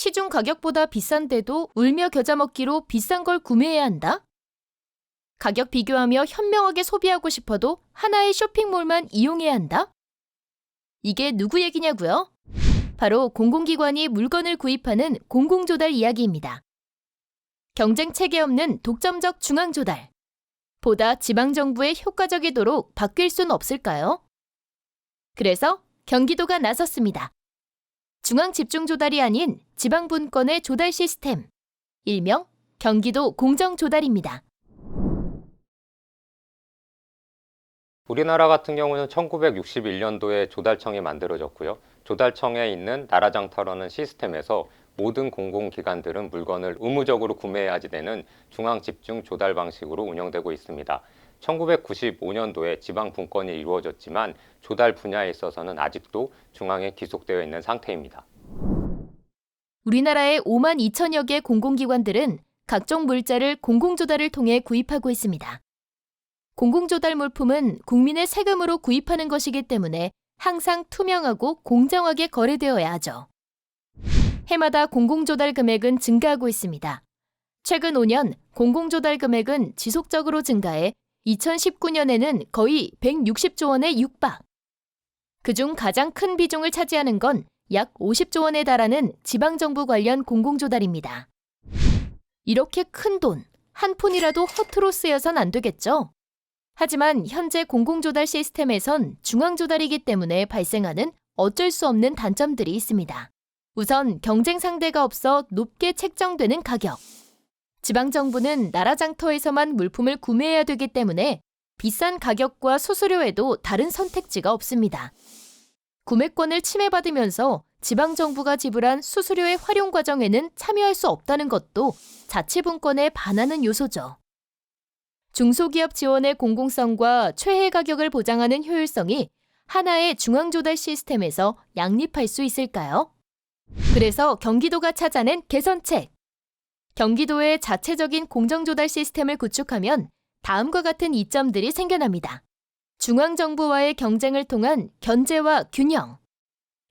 시중 가격보다 비싼데도 울며 겨자 먹기로 비싼 걸 구매해야 한다? 가격 비교하며 현명하게 소비하고 싶어도 하나의 쇼핑몰만 이용해야 한다? 이게 누구 얘기냐고요? 바로 공공기관이 물건을 구입하는 공공조달 이야기입니다. 경쟁 체계 없는 독점적 중앙조달. 보다 지방정부에 효과적이도록 바뀔 순 없을까요? 그래서 경기도가 나섰습니다. 중앙집중조달이 아닌 지방분권의 조달 시스템, 일명 경기도 공정조달입니다. 우리나라 같은 경우는 1961년도에 조달청이 만들어졌고요. 조달청에 있는 나라장터라는 시스템에서 모든 공공기관들은 물건을 의무적으로 구매해야지 되는 중앙집중 조달 방식으로 운영되고 있습니다. 1995년도에 지방분권이 이루어졌지만 조달 분야에 있어서는 아직도 중앙에 기속되어 있는 상태입니다. 우리나라의 5만 2천여 개 공공기관들은 각종 물자를 공공조달을 통해 구입하고 있습니다. 공공조달 물품은 국민의 세금으로 구입하는 것이기 때문에 항상 투명하고 공정하게 거래되어야 하죠. 해마다 공공조달 금액은 증가하고 있습니다. 최근 5년 공공조달 금액은 지속적으로 증가해 2019년에는 거의 160조 원에 육박. 그중 가장 큰 비중을 차지하는 건 약 50조 원에 달하는 지방정부 관련 공공조달입니다. 이렇게 큰 돈, 한 푼이라도 허투루 쓰여선 안 되겠죠? 하지만 현재 공공조달 시스템에선 중앙조달이기 때문에 발생하는 어쩔 수 없는 단점들이 있습니다. 우선 경쟁 상대가 없어 높게 책정되는 가격. 지방정부는 나라장터에서만 물품을 구매해야 되기 때문에 비싼 가격과 수수료에도 다른 선택지가 없습니다. 구매권을 침해받으면서 지방정부가 지불한 수수료의 활용 과정에는 참여할 수 없다는 것도 자치분권에 반하는 요소죠. 중소기업 지원의 공공성과 최애 가격을 보장하는 효율성이 하나의 중앙조달 시스템에서 양립할 수 있을까요? 그래서 경기도가 찾아낸 개선책. 경기도의 자체적인 공정조달 시스템을 구축하면 다음과 같은 이점들이 생겨납니다. 중앙정부와의 경쟁을 통한 견제와 균형.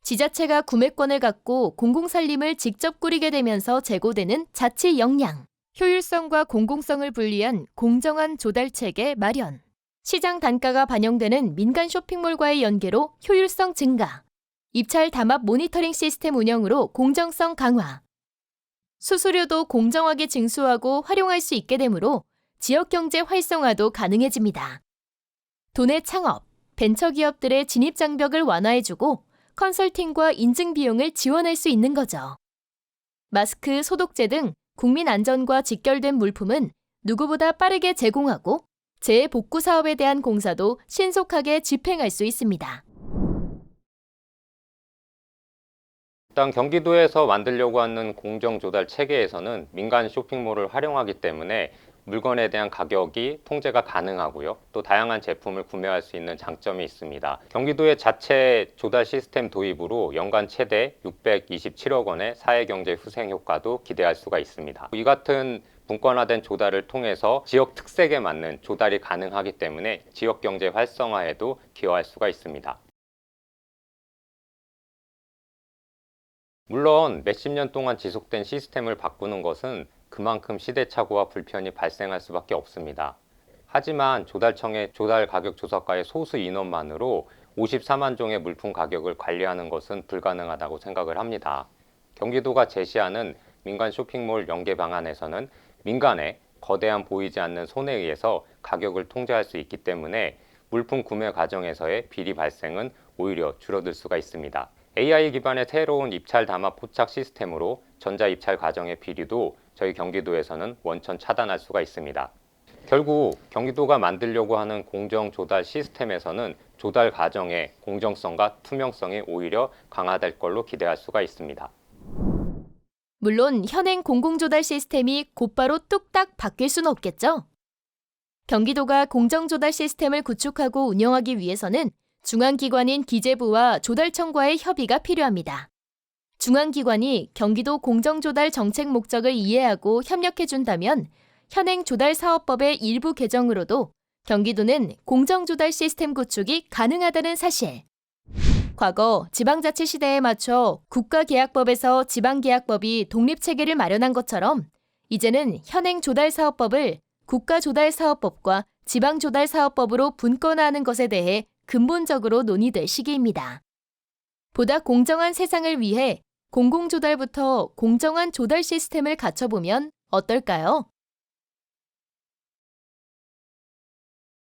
지자체가 구매권을 갖고 공공살림을 직접 꾸리게 되면서 제고되는 자치 역량. 효율성과 공공성을 분리한 공정한 조달체계 마련. 시장 단가가 반영되는 민간 쇼핑몰과의 연계로 효율성 증가. 입찰 담합 모니터링 시스템 운영으로 공정성 강화. 수수료도 공정하게 징수하고 활용할 수 있게 되므로 지역경제 활성화도 가능해집니다. 도내 창업, 벤처기업들의 진입장벽을 완화해주고 컨설팅과 인증 비용을 지원할 수 있는 거죠. 마스크, 소독제 등 국민 안전과 직결된 물품은 누구보다 빠르게 제공하고 재복구 사업에 대한 공사도 신속하게 집행할 수 있습니다. 일단 경기도에서 만들려고 하는 공정조달 체계에서는 민간 쇼핑몰을 활용하기 때문에 물건에 대한 가격이 통제가 가능하고요. 또 다양한 제품을 구매할 수 있는 장점이 있습니다. 경기도의 자체 조달 시스템 도입으로 연간 최대 627억 원의 사회경제 후생 효과도 기대할 수가 있습니다. 이 같은 분권화된 조달을 통해서 지역 특색에 맞는 조달이 가능하기 때문에 지역경제 활성화에도 기여할 수가 있습니다. 물론 몇십 년 동안 지속된 시스템을 바꾸는 것은 그만큼 시대착오와 불편이 발생할 수밖에 없습니다. 하지만 조달청의 조달 가격 조사과의 소수 인원만으로 54만 종의 물품 가격을 관리하는 것은 불가능하다고 생각을 합니다. 경기도가 제시하는 민간 쇼핑몰 연계 방안에서는 민간의 거대한 보이지 않는 손에 의해서 가격을 통제할 수 있기 때문에 물품 구매 과정에서의 비리 발생은 오히려 줄어들 수가 있습니다. AI 기반의 새로운 입찰 담합 포착 시스템으로 전자 입찰 과정의 비리도 저희 경기도에서는 원천 차단할 수가 있습니다. 결국 경기도가 만들려고 하는 공정 조달 시스템에서는 조달 과정의 공정성과 투명성이 오히려 강화될 걸로 기대할 수가 있습니다. 물론 현행 공공조달 시스템이 곧바로 뚝딱 바뀔 수는 없겠죠? 경기도가 공정조달 시스템을 구축하고 운영하기 위해서는 중앙기관인 기재부와 조달청과의 협의가 필요합니다. 중앙기관이 경기도 공정조달 정책 목적을 이해하고 협력해준다면 현행 조달사업법의 일부 개정으로도 경기도는 공정조달 시스템 구축이 가능하다는 사실. 과거 지방자치 시대에 맞춰 국가계약법에서 지방계약법이 독립체계를 마련한 것처럼 이제는 현행 조달사업법을 국가조달사업법과 지방조달사업법으로 분권화하는 것에 대해 근본적으로 논의될 시기입니다. 보다 공정한 세상을 위해 공공조달부터 공정한 조달 시스템을 갖춰보면 어떨까요?